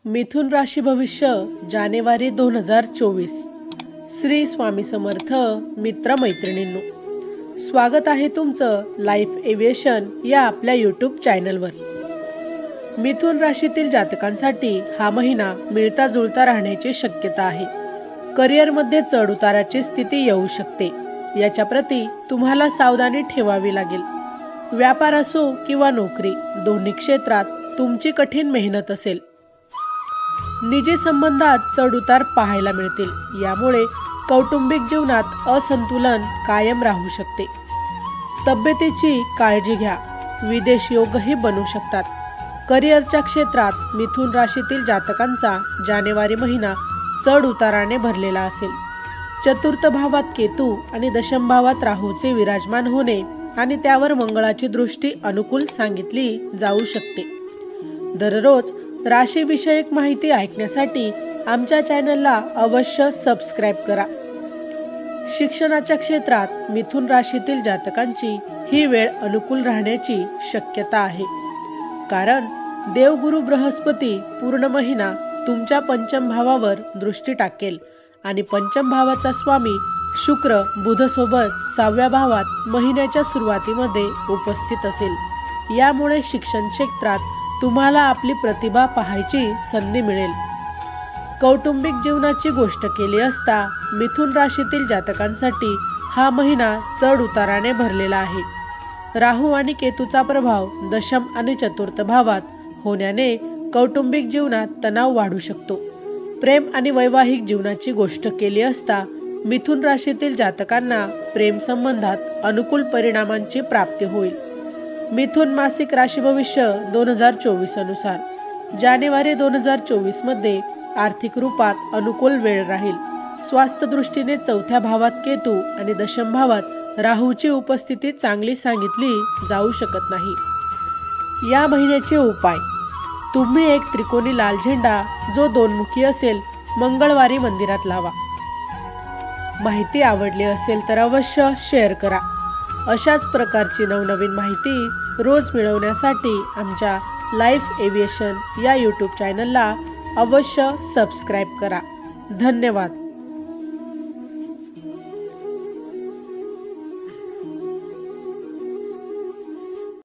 मिथुन राशी भविष्य जानेवारी 2024। श्री स्वामी समर्थ मित्र मैत्रिणींनो, स्वागत आहे तुमचं लाईफ एव्हिएशन या आपल्या यूट्यूब चॅनलवर। मिथुन राशीतील जातकांसाठी हा महिना मिळता जुळता राहण्याची शक्यता आहे। करिअरमध्ये चढ उताराची स्थिती येऊ शकते, याच्या प्रती तुम्हाला सावधानी ठेवावी लागेल। व्यापार असो किंवा नोकरी, दोन्ही क्षेत्रात तुमची कठीण मेहनत असेल। निजी संबंधात चढ उतार पाहायला मिळतील, यामुळे कौटुंबिक जीवनात असंतुलन कायम राहू शकते। तब्येतीची काळजी घ्या, विदेश योगही बनू शकतात। करिअरच्या क्षेत्रात मिथुन राशीतील जातकांचा जानेवारी महिना चढ उताराने भरलेला असेल। चतुर्थ भावात केतू आणि दशम भावात राहूचे विराजमान होणे आणि त्यावर मंगळाची दृष्टी अनुकूल सांगितली जाऊ शकते। दररोज राशीविषयक माहिती ऐकण्यासाठी आमच्या चॅनलला अवश्य सबस्क्राईब करा। शिक्षणाच्या क्षेत्रात मिथुन राशीतील जातकांची ही वेळ अनुकूल राहण्याची शक्यता आहे, कारण देवगुरु बृहस्पती पूर्ण महिना तुमच्या पंचम भावावर दृष्टी टाकेल आणि पंचम भावाचा स्वामी शुक्र बुध सोबत 6व्या भावात महिन्याच्या सुरुवातीमध्ये उपस्थित असेल। यामुळे शिक्षण क्षेत्रात तुम्हाला आपली प्रतिभा पाहायची संधी मिळेल। कौटुंबिक जीवनाची गोष्ट केली असता मिथुन राशीतील जातकांसाठी हा महिना चढ उताराने भरलेला आहे। राहू आणि केतूचा प्रभाव दशम आणि चतुर्थ भावात होण्याने कौटुंबिक जीवनात तणाव वाढू शकतो। प्रेम आणि वैवाहिक जीवनाची गोष्ट केली असता मिथुन राशीतील जातकांना प्रेम संबंधात अनुकूल परिणामांची प्राप्ती होईल। मिथुन मासिक राशी भविष्य 2024 अनुसार जानेवारी 2024 मध्ये आर्थिक रूपात अनुकूल वेळ राहील। स्वास्थ्य दृष्टीने चौथ्या भावात केतू आणि दशम भावात राहूची उपस्थिती चांगली सांगितली जाऊ शकत नाही। या महिन्याचे उपाय: तुम्ही एक त्रिकोणी लाल झेंडा जो दोनमुखी असेल मंगळवारी मंदिरात लावा। माहिती आवडली असेल तर अवश्य शेअर करा। अशाच प्रकारची नवनवीन माहिती रोज मिळवण्यासाठी आमच्या लाईफ एव्हिएशन या यूट्यूब चॅनलला अवश्य सबस्क्राईब करा। धन्यवाद।